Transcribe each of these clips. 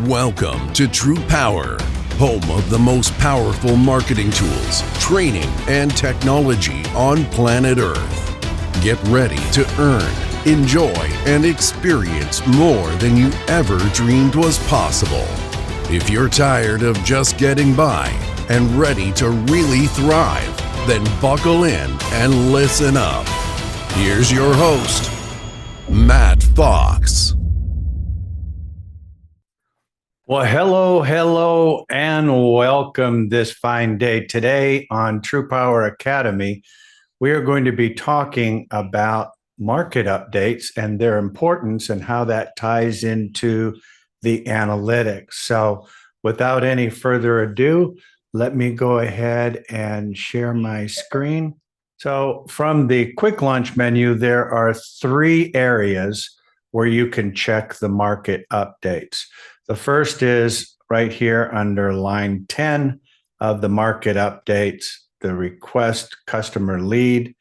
Welcome to TruPowur, home of the most powerful marketing tools, training, and technology on planet Earth. Get ready to earn, enjoy, and experience more than you ever dreamed was possible. If you're tired of just getting by and ready to really thrive, then buckle in and listen up. Here's your host, Matt Fox. Well, hello, and welcome this fine day. Today on TruPowur Academy, we are going to be talking about market updates and their importance and how that ties into the analytics. So without any further ado, let me go ahead and share my screen. So from the quick launch menu, there are three areas where you can check the market updates. The first is right here under line 10 of the market updates, the request customer lead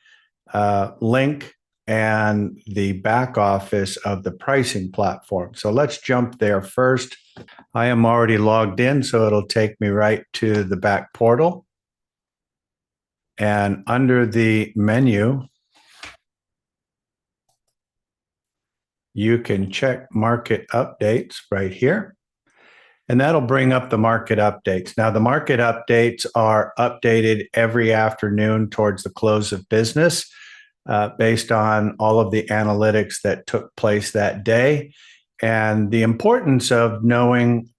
link and the back office of the pricing platform. So let's jump there first. I am already logged in, so it'll take me right to the back portal. And under the menu, you can check market updates right here. And that'll bring up the market updates. Now, the market updates are updated every afternoon towards the close of business based on all of the analytics that took place that day. And the importance of knowing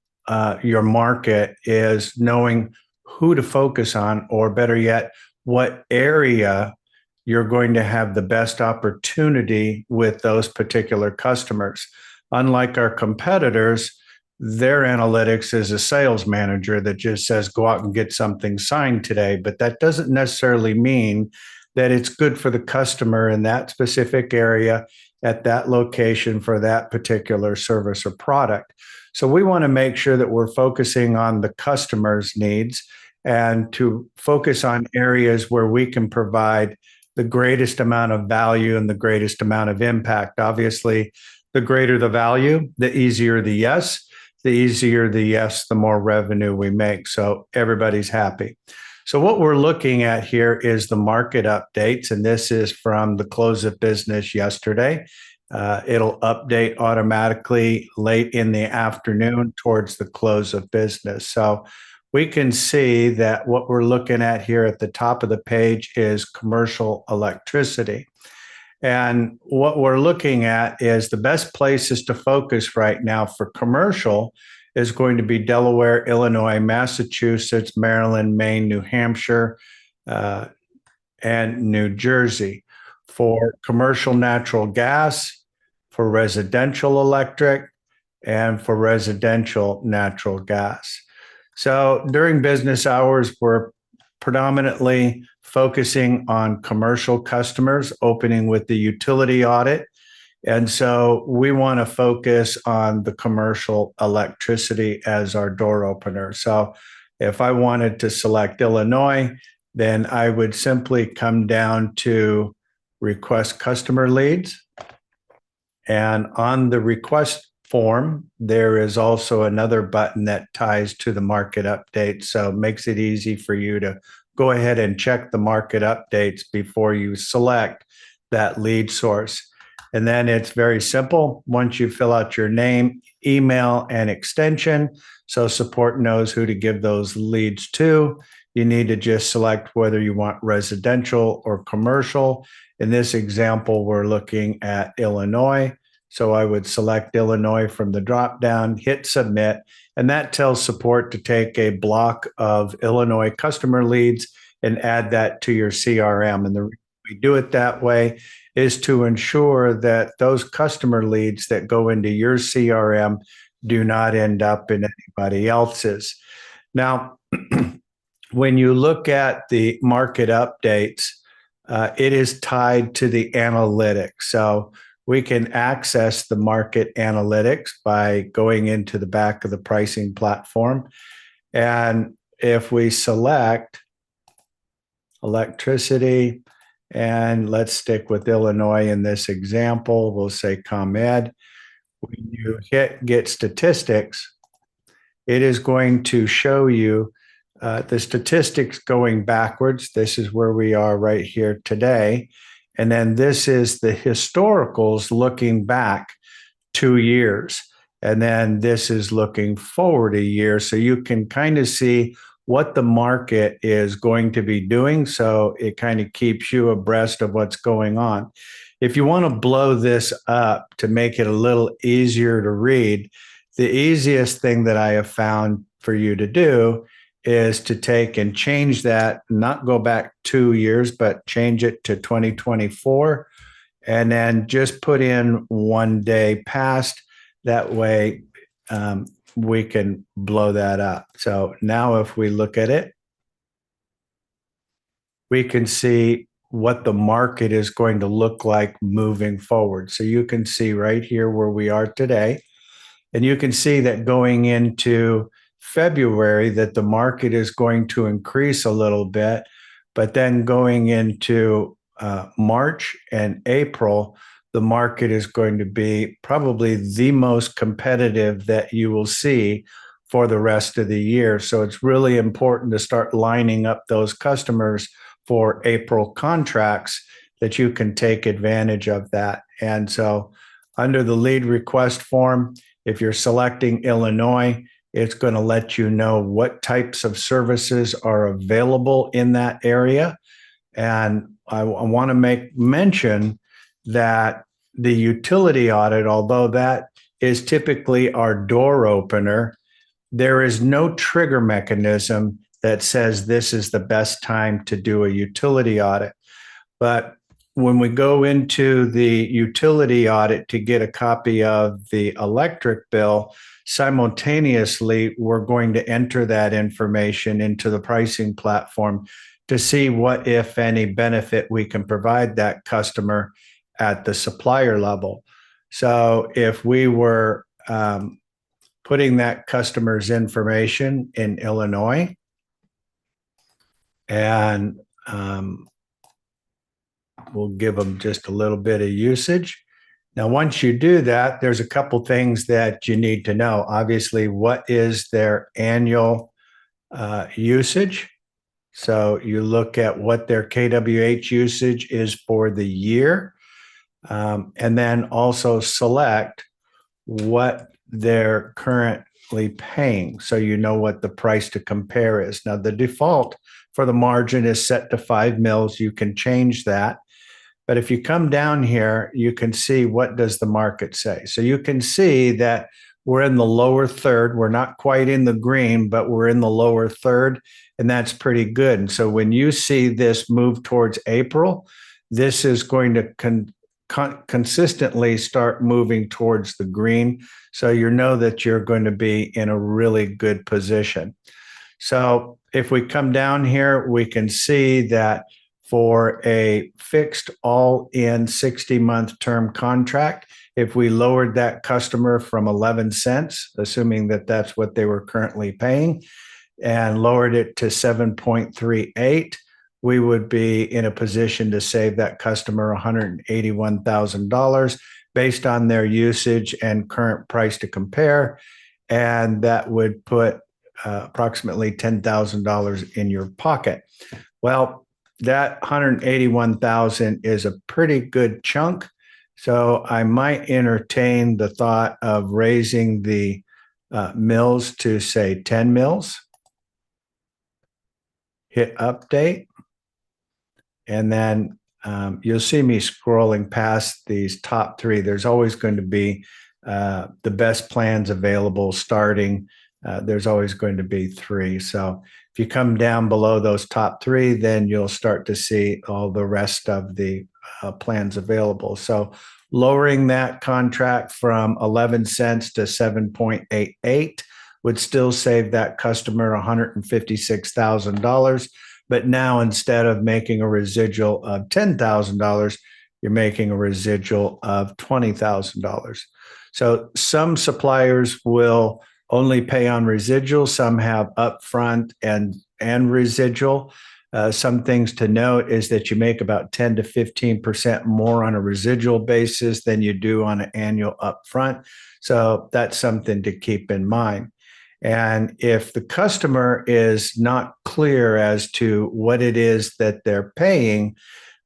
your market is knowing who to focus on, or better yet, what area you're going to have the best opportunity with those particular customers. Unlike our competitors, their analytics is a sales manager that just says, go out and get something signed today. But that doesn't necessarily mean that it's good for the customer in that specific area at that location for that particular service or product. So we want to make sure that we're focusing on the customer's needs and to focus on areas where we can provide the greatest amount of value and the greatest amount of impact. Obviously, the greater the value, the easier the yes. The easier the yes, the more revenue we make. So everybody's happy. So what we're looking at here is the market updates, and this is from the close of business yesterday. It'll update automatically late in the afternoon towards the close of business. So we can see that what we're looking at here at the top of the page is commercial electricity. And what we're looking at is the best places to focus right now for commercial is going to be Delaware, Illinois, Massachusetts, Maryland, Maine, New Hampshire, and New Jersey. For commercial natural gas, for residential electric, and for residential natural gas. So during business hours, we're predominantly focusing on commercial customers, opening with the utility audit. And so we want to focus on the commercial electricity as our door opener. So if I wanted to select Illinois, then I would simply come down to request customer leads. And on the request form, there is also another button that ties to the market update. So it makes it easy for you to go ahead and check the market updates before you select that lead source. And then it's very simple. Once you fill out your name, email, and extension, so support knows who to give those leads to, you need to just select whether you want residential or commercial. In this example, we're looking at Illinois. So I would select Illinois from the drop-down, hit submit, and that tells support to take a block of Illinois customer leads and add that to your CRM. And the reason we do it that way is to ensure that those customer leads that go into your CRM do not end up in anybody else's. Now, when you look at the market updates, it is tied to the analytics. So we can access the market analytics by going into the back of the pricing platform. And if we select electricity, and let's stick with Illinois in this example, we'll say ComEd. When you hit get statistics, it is going to show you the statistics going backwards. This is where we are right here today. And then this is the historicals looking back 2 years. And then this is looking forward a year. So you can kind of see what the market is going to be doing. So it kind of keeps you abreast of what's going on. If you want to blow this up to make it a little easier to read, the easiest thing that I have found for you to do is to take and change that, not go back 2 years, but change it to 2024, and then just put in 1 day past. That way we can blow that up. So now if we look at it, we can see what the market is going to look like moving forward. So you can see right here where we are today, and you can see that going into February that the market is going to increase a little bit, but then going into March and April, the market is going to be probably the most competitive that you will see for the rest of the year. So it's really important to start lining up those customers for April contracts that you can take advantage of that. And so under the lead request form, if you're selecting Illinois, it's going to let you know what types of services are available in that area. And I want to make mention that the utility audit, although that is typically our door opener, there is no trigger mechanism that says this is the best time to do a utility audit. But when we go into the utility audit to get a copy of the electric bill, simultaneously, we're going to enter that information into the pricing platform to see what, if any, benefit we can provide that customer at the supplier level. So if we were putting that customer's information in Illinois, and we'll give them just a little bit of usage. Now, once you do that, there's a couple things that you need to know. Obviously, what is their annual usage? So you look at what their kWh usage is for the year, and then also select what they're currently paying, so you know what the price to compare is. Now, the default for the margin is set to 5 mils. You can change that. But if you come down here, you can see what does the market say. So you can see that we're in the lower third. We're not quite in the green, but we're in the lower third, and that's pretty good. And so when you see this move towards April, this is going to consistently start moving towards the green. So you know that you're going to be in a really good position. So if we come down here, we can see that for a fixed all-in 60-month term contract, if we lowered that customer from 11 cents, assuming that that's what they were currently paying, and lowered it to 7.38, we would be in a position to save that customer $181,000 based on their usage and current price to compare. And that would put approximately $10,000 in your pocket. Well, that $181,000 is a pretty good chunk. So I might entertain the thought of raising the mils to, say, 10 mils. Hit update. And then you'll see me scrolling past these top 3. There's always going to be the best plans available starting. There's always going to be 3. So if you come down below those top 3, then you'll start to see all the rest of the plans available. So lowering that contract from 11 cents to 7.88 would still save that customer $156,000. But now, instead of making a residual of $10,000, you're making a residual of $20,000. So some suppliers will only pay on residual. Some have upfront and residual. Some things to note is that you make about 10 to 15% more on a residual basis than you do on an annual upfront. So that's something to keep in mind. And if the customer is not clear as to what it is that they're paying,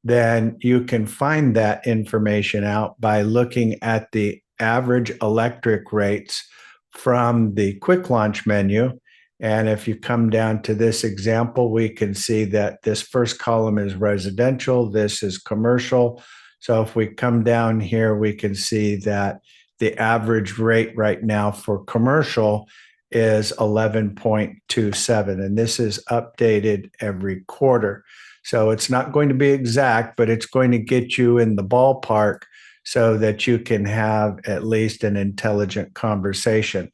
then you can find that information out by looking at the average electric rates from the quick launch menu. And if you come down to this example, we can see that this first column is residential, this is commercial. So if we come down here, we can see that the average rate right now for commercial is 11.27, and this is updated every quarter. So it's not going to be exact, but it's going to get you in the ballpark so that you can have at least an intelligent conversation.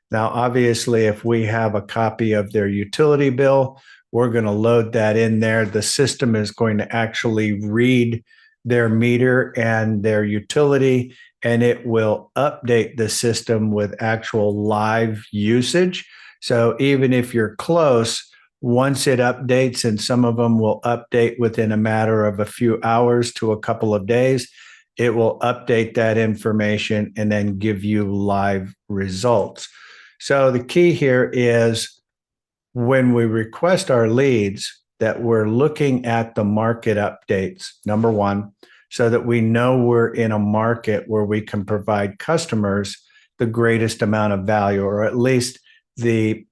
Now, obviously, if we have a copy of their utility bill, we're going to load that in there. The system is going to actually read their meter and their utility, and it will update the system with actual live usage. So even if you're close, once it updates, and some of them will update within a matter of a few hours to a couple of days, it will update that information and then give you live results. So the key here is when we request our leads that we're looking at the market updates, number one, so that we know we're in a market where we can provide customers the greatest amount of value, or at least the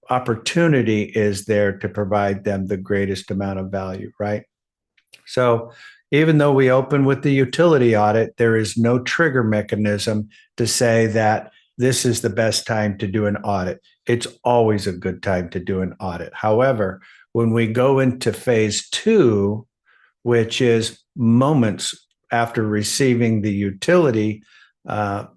opportunity is there to provide them the greatest amount of value, right? So even though we open with the utility audit, there is no trigger mechanism to say that this is the best time to do an audit. It's always a good time to do an audit. However, when we go into phase 2, which is moments after receiving the utility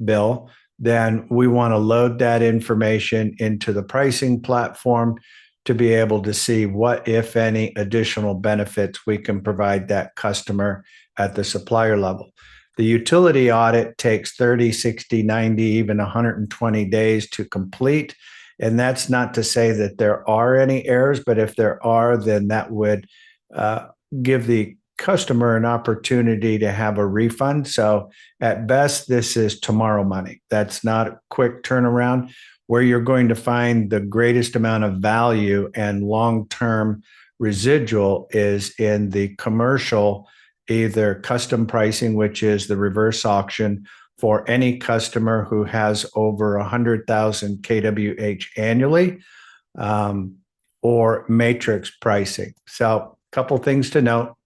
bill, then we want to load that information into the pricing platform to be able to see what, if any, additional benefits we can provide that customer at the supplier level. The utility audit takes 30, 60, 90, even 120 days to complete. And that's not to say that there are any errors, but if there are, then that would give the customer an opportunity to have a refund. So at best, this is tomorrow money. That's not a quick turnaround. Where you're going to find the greatest amount of value and long-term residual is in the commercial, either custom pricing, which is the reverse auction for any customer who has over 100,000 kWh annually, or matrix pricing. So a couple things to note.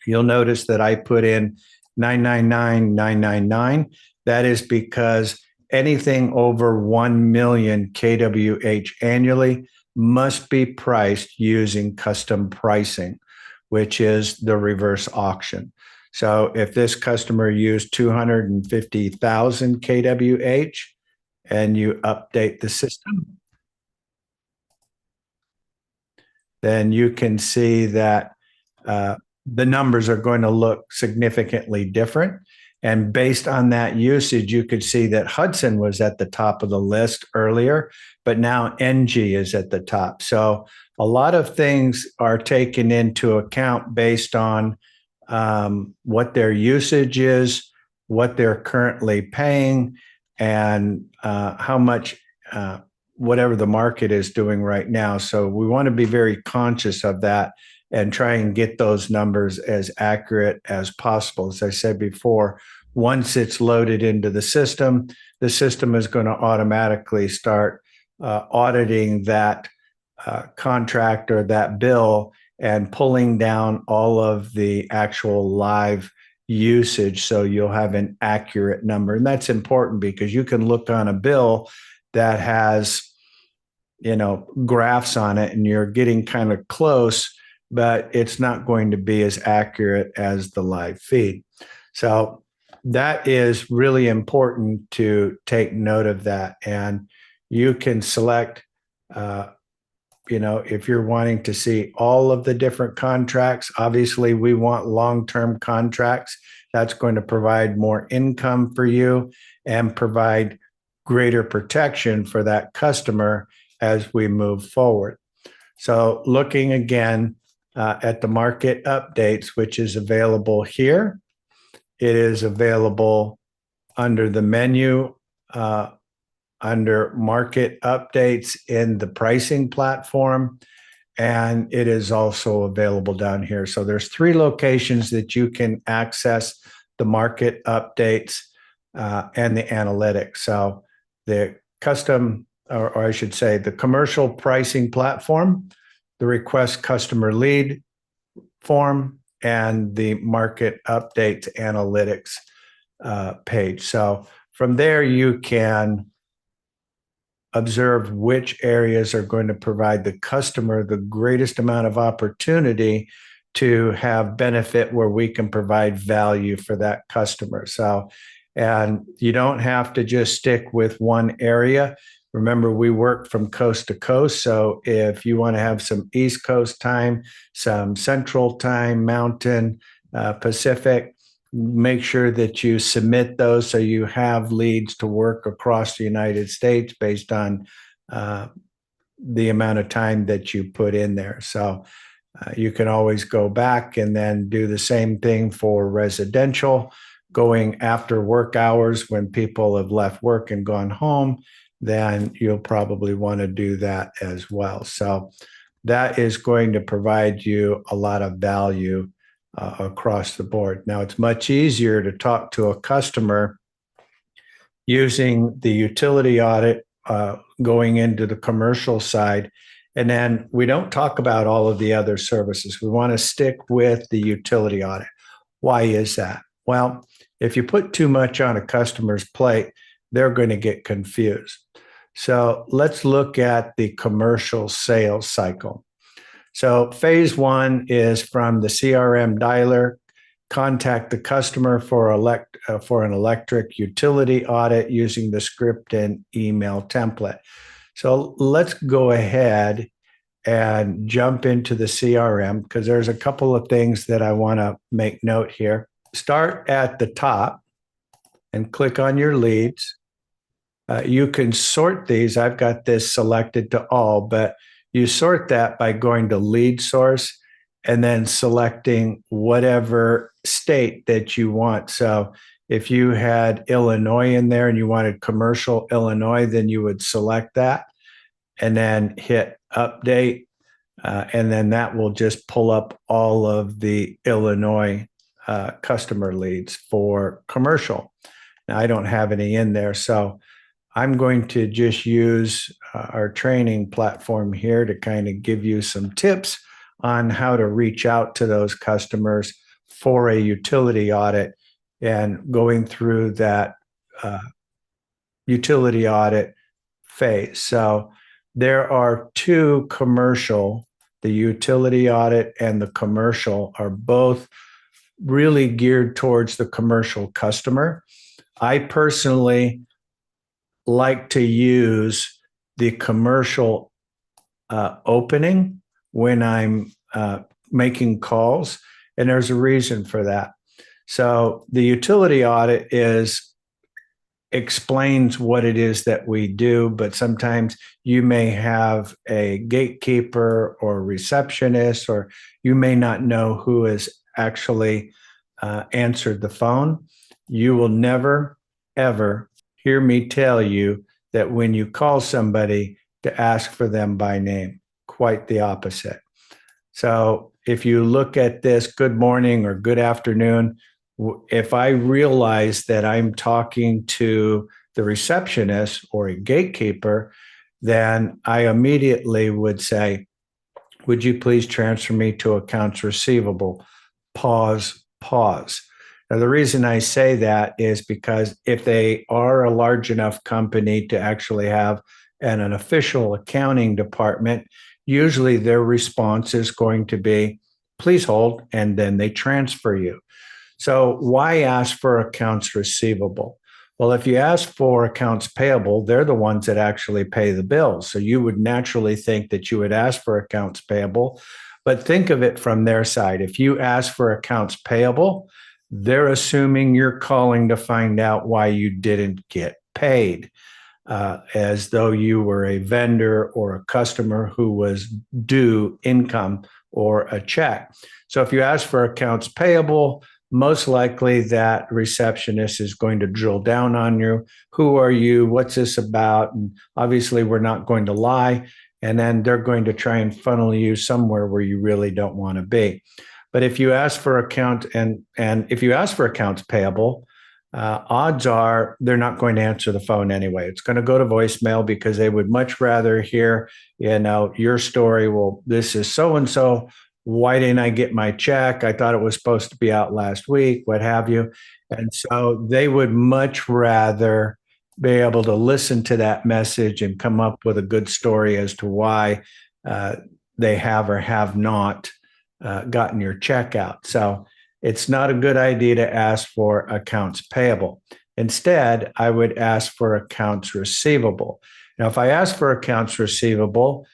You'll notice that I put in 999, 999. That is because anything over 1 million kWh annually must be priced using custom pricing, which is the reverse auction. So if this customer used 250,000 kWh and you update the system, then you can see that the numbers are going to look significantly different. And based on that usage, you could see that Hudson was at the top of the list earlier, but now NG is at the top. So a lot of things are taken into account based on what their usage is, what they're currently paying, and how much whatever the market is doing right now. So we want to be very conscious of that and try and get those numbers as accurate as possible. As I said before, once it's loaded into the system is going to automatically start auditing that contract or that bill and pulling down all of the actual live usage, so you'll have an accurate number. And that's important because you can look on a bill that has, graphs on it and you're getting kind of close, but it's not going to be as accurate as the live feed. So that is really important to take note of that. And you can select, if you're wanting to see all of the different contracts. Obviously, we want long-term contracts. That's going to provide more income for you and provide greater protection for that customer as we move forward. So looking again at the market updates, which is available here. It is available under the menu under market updates in the pricing platform. And it is also available down here. So there's 3 locations that you can access the market updates and the analytics. So the custom, or I should say, the commercial pricing platform, the request customer lead form, and the market updates analytics page. So from there, you can observe which areas are going to provide the customer the greatest amount of opportunity to have benefit, where we can provide value for that customer. So, and you don't have to just stick with one area. Remember, we work from coast to coast. So if you want to have some East Coast time, some Central time, Mountain, Pacific, make sure that you submit those so you have leads to work across the United States based on the amount of time that you put in there. So you can always go back and then do the same thing for residential, going after work hours when people have left work and gone home. Then you'll probably want to do that as well. So that is going to provide you a lot of value across the board. Now, it's much easier to talk to a customer using the utility audit going into the commercial side. And then we don't talk about all of the other services. We want to stick with the utility audit. Why is that? Well, if you put too much on a customer's plate, they're going to get confused. So let's look at the commercial sales cycle. So phase 1 is from the CRM dialer, contact the customer for an electric utility audit using the script and email template. So let's go ahead and jump into the CRM, because there's a couple of things that I want to make note here. Start at the top and click on your leads. You can sort these. I've got this selected to all, but you sort that by going to lead source and then selecting whatever state that you want. So if you had Illinois in there and you wanted commercial Illinois, then you would select that and then hit update. And then that will just pull up all of the Illinois customer leads for commercial. Now, I don't have any in there, so I'm going to just use our training platform here to kind of give you some tips on how to reach out to those customers for a utility audit and going through that utility audit phase. So there are 2 commercial, the utility audit and the commercial are both really geared towards the commercial customer. I personally like to use the commercial opening when I'm making calls, and there's a reason for that. So the utility audit explains what it is that we do, but sometimes you may have a gatekeeper or receptionist, or you may not know who has actually answered the phone. You will never, ever hear me tell you that when you call somebody to ask for them by name. Quite the opposite. So if you look at this good morning or good afternoon, if I realize that I'm talking to the receptionist or a gatekeeper, then I immediately would say, would you please transfer me to accounts receivable? Pause. Now, the reason I say that is because if they are a large enough company to actually have an official accounting department, usually their response is going to be, please hold, and then they transfer you. So why ask for accounts receivable? Well, if you ask for accounts payable, they're the ones that actually pay the bills. So you would naturally think that you would ask for accounts payable, but think of it from their side. If you ask for accounts payable, they're assuming you're calling to find out why you didn't get paid, as though you were a vendor or a customer who was due income or a check. So if you ask for accounts payable, most likely that receptionist is going to drill down on you. Who are you? What's this about? And obviously, we're not going to lie. And then they're going to try and funnel you somewhere where you really don't want to be. But if you ask for if you ask for accounts payable, odds are they're not going to answer the phone anyway. It's going to go to voicemail because they would much rather hear, your story. Well, this is so and so. Why didn't I get my check? I thought it was supposed to be out last week, what have you. And so they would much rather be able to listen to that message and come up with a good story as to why they have or have not gotten your check out. So it's not a good idea to ask for accounts payable. Instead, I would ask for accounts receivable. Now, if I ask for accounts receivable,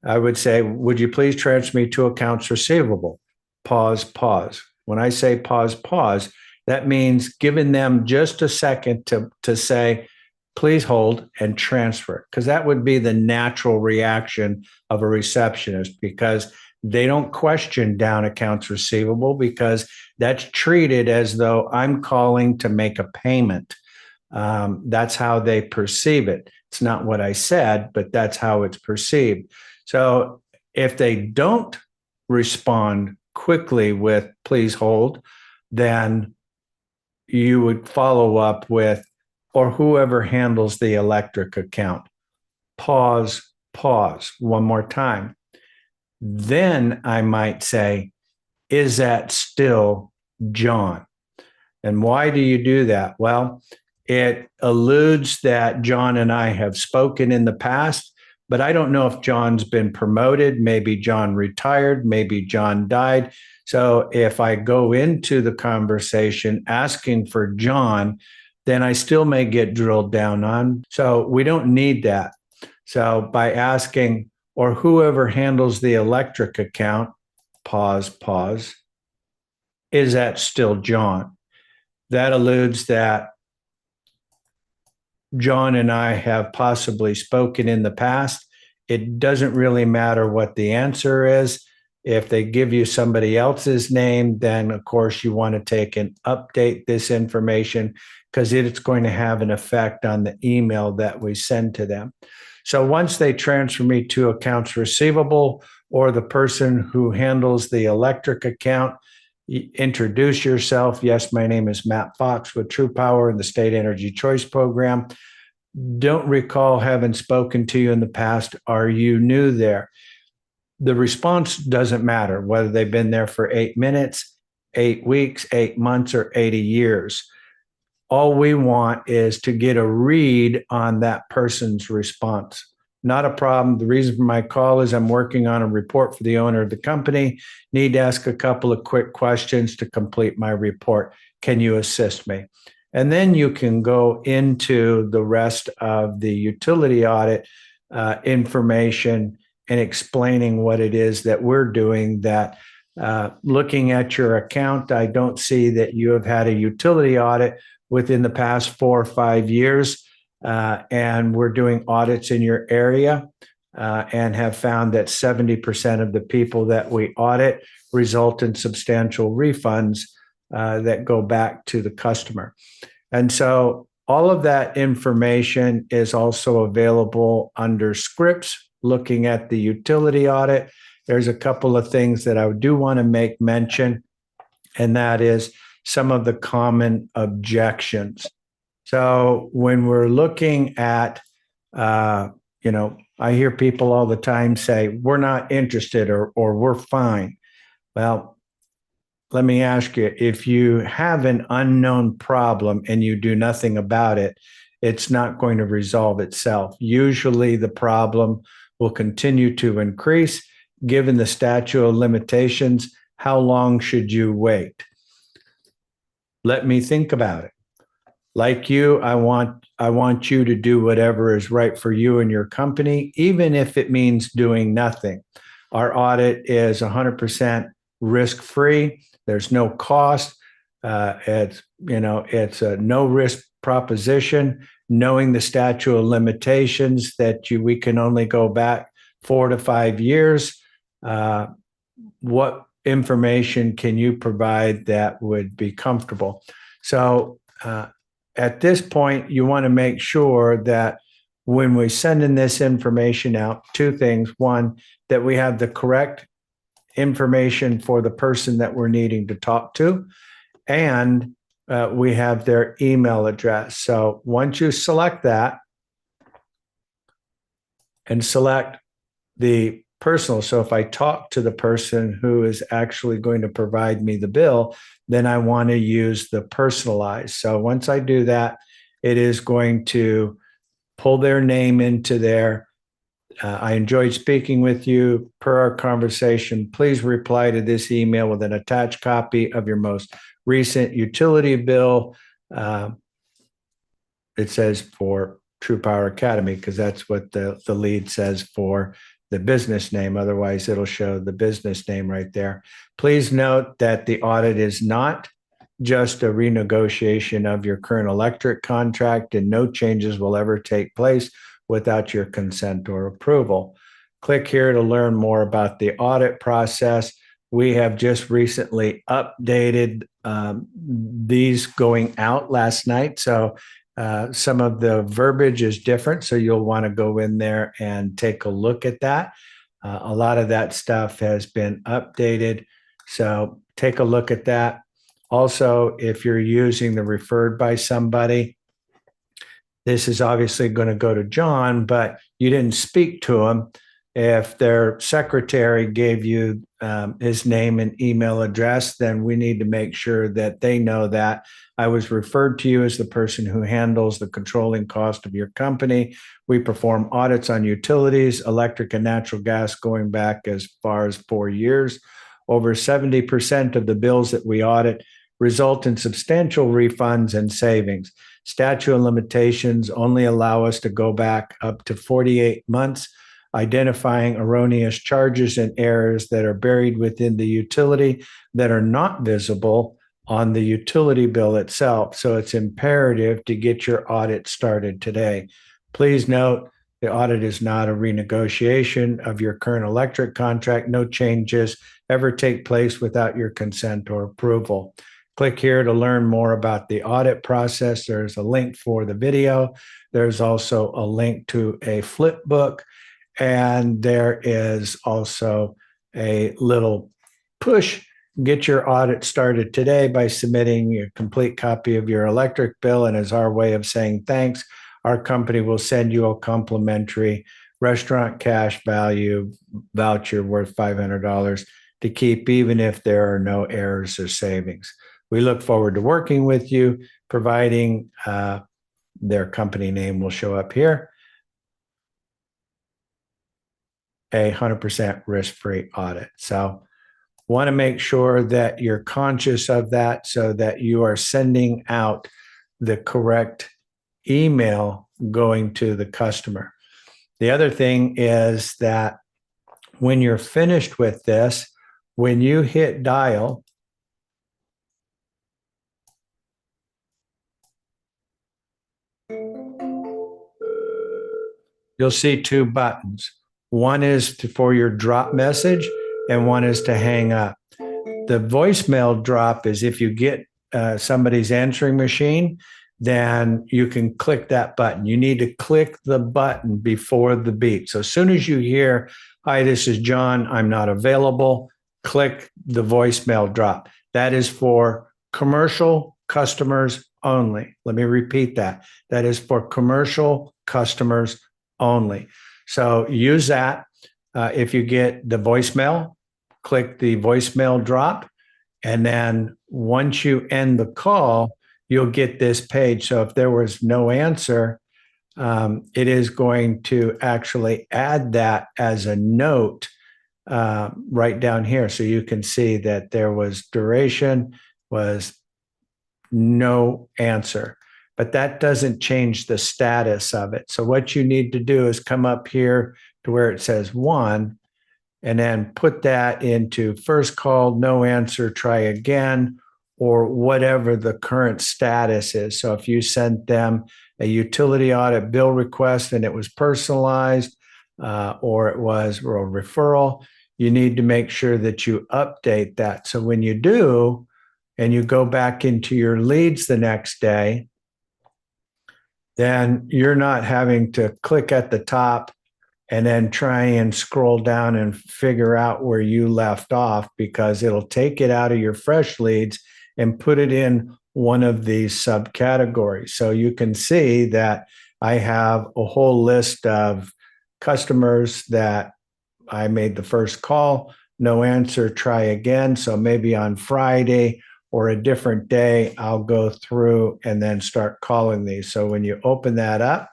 I would say, would you please transfer me to accounts receivable? Pause, pause. When I say pause, pause, that means giving them just a second to say, please hold and transfer, because that would be the natural reaction of a receptionist, because they don't question down accounts receivable, because that's treated as though I'm calling to make a payment. That's how they perceive it. It's not what I said, but that's how it's perceived. So if they don't respond quickly with please hold, then you would follow up with, or whoever handles the electric account. Pause, pause, one more time. Then I might say, is that still John? And why do you do that? Well, it alludes that John and I have spoken in the past, but I don't know if John's been promoted. Maybe John retired. Maybe John died. So if I go into the conversation asking for John, then I still may get drilled down on. So we don't need that. So by asking, or whoever handles the electric account, pause, pause, is that still John? That alludes that John and I have possibly spoken in the past. It doesn't really matter what the answer is. If they give you somebody else's name, then of course you want to take and update this information, because it's going to have an effect on the email that we send to them. So once they transfer me to accounts receivable, or the person who handles the electric account, introduce yourself. Yes, my name is Matt Fox with TruPowur and the State Energy Choice Program. Don't recall having spoken to you in the past. Are you new there? The response doesn't matter whether they've been there for 8 minutes, 8 weeks, 8 months, or 80 years. All we want is to get a read on that person's response. Not a problem. The reason for my call is I'm working on a report for the owner of the company. Need to ask a couple of quick questions to complete my report. Can you assist me? And then you can go into the rest of the utility audit information and explaining what it is that we're doing. That looking at your account, I don't see that you have had a utility audit within the past 4 or 5 years. And we're doing audits in your area and have found that 70% of the people that we audit result in substantial refunds that go back to the customer. And so all of that information is also available under Scripts. Looking at the utility audit, there's a couple of things that I do want to make mention, and that is some of the common objections. So when we're looking at, I hear people all the time say, we're not interested, or we're fine. Well, let me ask you, if you have an unknown problem and you do nothing about it, it's not going to resolve itself. Usually the problem will continue to increase. Given the statute of limitations, how long should you wait? Let me think about it. Like you, I want you to do whatever is right for you and your company, even if it means doing nothing. Our audit is 100% risk-free. There's no cost. It's a no risk proposition. Knowing the statute of limitations that we can only go back 4 to 5 years. What information can you provide that would be comfortable? So at this point, you want to make sure that when we send in this information out, two things. One, that we have the correct information for the person that we're needing to talk to, and we have their email address. So once you select that and select the personal, so if I talk to the person who is actually going to provide me the bill, then I want to use the personalized. So once I do that, it is going to pull their name into there. I enjoyed speaking with you. Per our conversation, please reply to this email with an attached copy of your most recent utility bill. It says for TruPowur Academy, because that's what the lead says for the business name. Otherwise, it'll show the business name right there. Please note that the audit is not just a renegotiation of your current electric contract, and no changes will ever take place without your consent or approval. Click here to learn more about the audit process. We have just recently updated these going out last night. So some of the verbiage is different. So you'll want to go in there and take a look at that. A lot of that stuff has been updated. So take a look at that. Also, if you're using the referred by somebody, this is obviously going to go to John, but you didn't speak to him. If their secretary gave you his name and email address, then we need to make sure that they know that I was referred to you as the person who handles the controlling cost of your company. We perform audits on utilities, electric and natural gas going back as far as 4 years. Over 70% of the bills that we audit result in substantial refunds and savings. Statute of limitations only allow us to go back up to 48 months, identifying erroneous charges and errors that are buried within the utility that are not visible on the utility bill itself. So it's imperative to get your audit started today. Please note, the audit is not a renegotiation of your current electric contract. No changes ever take place without your consent or approval. Click here to learn more about the audit process. There's a link for the video. There's also a link to a flip book. And there is also a little push. Get your audit started today by submitting a complete copy of your electric bill. And as our way of saying thanks, our company will send you a complimentary restaurant cash value voucher worth $500 to keep, even if there are no errors or savings. We look forward to working with you, providing their company name will show up here. A 100% risk-free audit. So want to make sure that you're conscious of that so that you are sending out the correct email going to the customer. The other thing is that when you're finished with this, when you hit dial, you'll see two buttons. One is for your drop message and one is to hang up. The voicemail drop is if you get somebody's answering machine, then you can click that button. You need to click the button before the beep. So as soon as you hear, "Hi, this is John, I'm not available," click the voicemail drop. That is for commercial customers only. Let me repeat that. That is for commercial customers only. So use that. If you get the voicemail, click the voicemail drop. And then once you end the call, you'll get this page. So if there was no answer, it is going to actually add that as a note right down here. So you can see that there was duration, was no answer. But that doesn't change the status of it. So what you need to do is come up here to where it says 1, and then put that into first call, no answer, try again, or whatever the current status is. So if you sent them a utility audit bill request and it was personalized, or it was a referral, you need to make sure that you update that. So when you do, and you go back into your leads the next day, then you're not having to click at the top and then try and scroll down and figure out where you left off, because it'll take it out of your fresh leads and put it in one of these subcategories. So you can see that I have a whole list of customers that I made the first call, no answer, try again. So maybe on Friday or a different day, I'll go through and then start calling these. So when you open that up,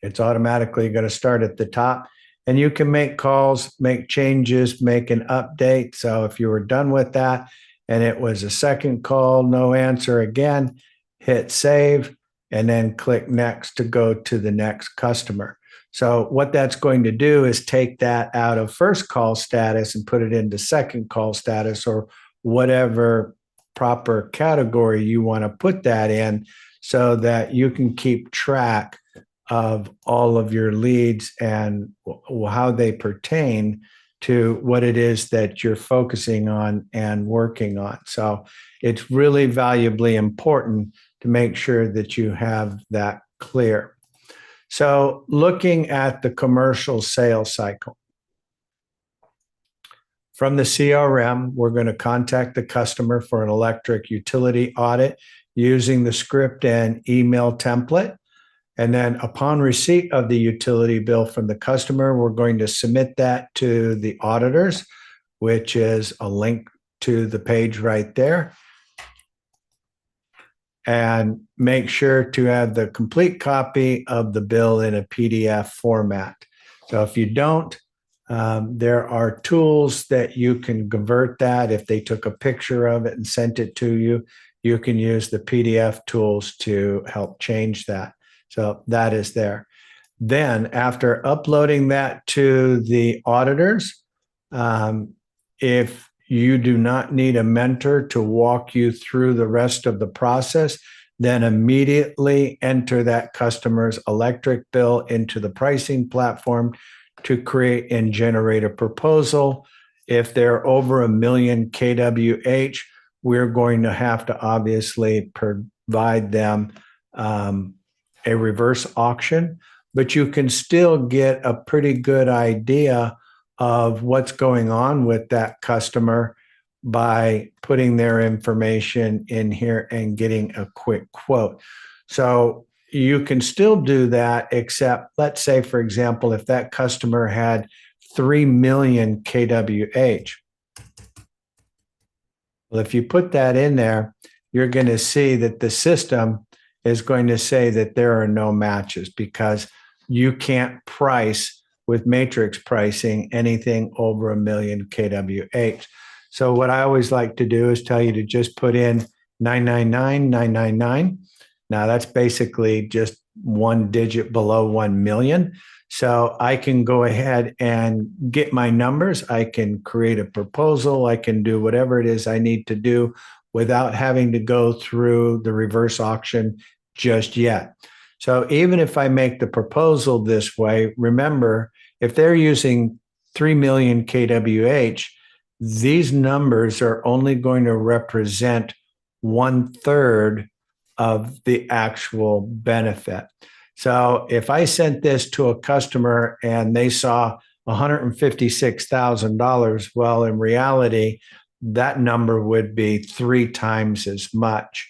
it's automatically going to start at the top, and you can make calls, make changes, make an update. So if you were done with that and it was a second call, no answer again, hit save and then click next to go to the next customer. So what that's going to do is take that out of first call status and put it into second call status, or whatever proper category you want to put that in, so that you can keep track of all of your leads and how they pertain to what it is that you're focusing on and working on. So it's really valuably important to make sure that you have that clear. So looking at the commercial sales cycle. From the CRM, we're going to contact the customer for an electric utility audit using the script and email template. And then upon receipt of the utility bill from the customer, we're going to submit that to the auditors, which is a link to the page right there. And make sure to have the complete copy of the bill in a PDF format. So if you don't, there are tools that you can convert that. If they took a picture of it and sent it to you, you can use the PDF tools to help change that. So that is there. Then after uploading that to the auditors, if you do not need a mentor to walk you through the rest of the process, then immediately enter that customer's electric bill into the pricing platform to create and generate a proposal. If they're over 1 million kWh, we're going to have to obviously provide them a reverse auction, but you can still get a pretty good idea of what's going on with that customer by putting their information in here and getting a quick quote. So you can still do that, except let's say, for example, if that customer had 3 million kWh. Well, if you put that in there, you're going to see that the system is going to say that there are no matches, because you can't price with matrix pricing anything over 1 million kWh. So what I always like to do is tell you to just put in 999, 999. Now that's basically just one digit below 1 million. So I can go ahead and get my numbers. I can create a proposal. I can do whatever it is I need to do without having to go through the reverse auction just yet. So even if I make the proposal this way, remember, if they're using 3 million kWh, these numbers are only going to represent 1/3 of the actual benefit. So if I sent this to a customer and they saw $156,000, well, in reality, that number would be 3 times as much.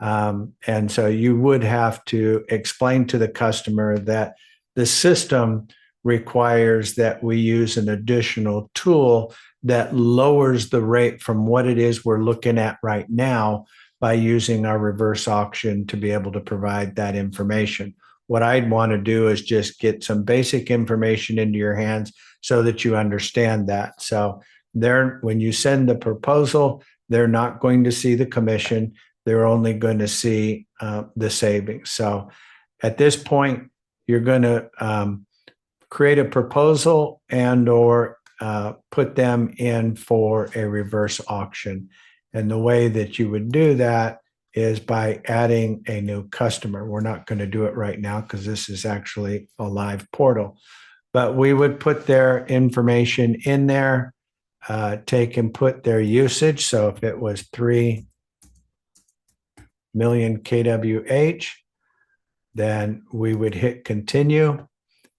And so you would have to explain to the customer that the system requires that we use an additional tool that lowers the rate from what it is we're looking at right now by using our reverse auction to be able to provide that information. What I'd want to do is just get some basic information into your hands so that you understand that. So when you send the proposal, they're not going to see the commission. They're only going to see the savings. So at this point, you're going to create a proposal and or put them in for a reverse auction. And the way that you would do that is by adding a new customer. We're not going to do it right now because this is actually a live portal. but we would put their information in there, take and put their usage. So if it was 3 million kWh, then we would hit continue.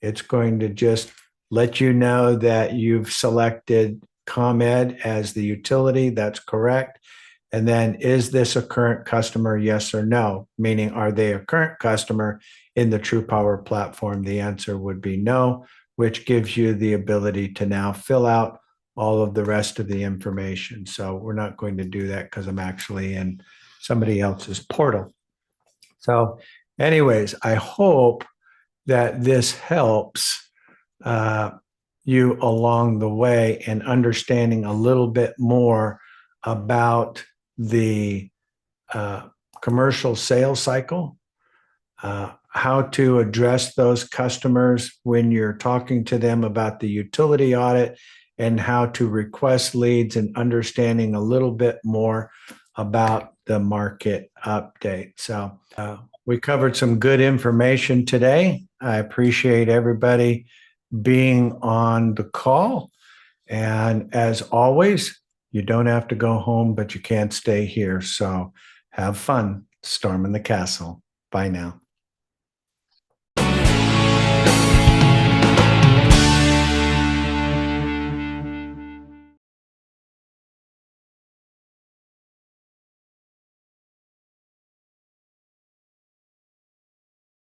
It's going to just let you know that you've selected ComEd as the utility. That's correct. And then, is this a current customer? Yes or no? Meaning, are they a current customer in the TruPowur platform? The answer would be no, which gives you the ability to now fill out all of the rest of the information. So we're not going to do that because I'm actually in somebody else's portal. So anyways, I hope that this helps you along the way in understanding a little bit more about the commercial sales cycle, how to address those customers when you're talking to them about the utility audit, and how to request leads, and understanding a little bit more about the market update. So we covered some good information today. I appreciate everybody being on the call. And as always, you don't have to go home, but you can't stay here. So have fun storming the castle. Bye now.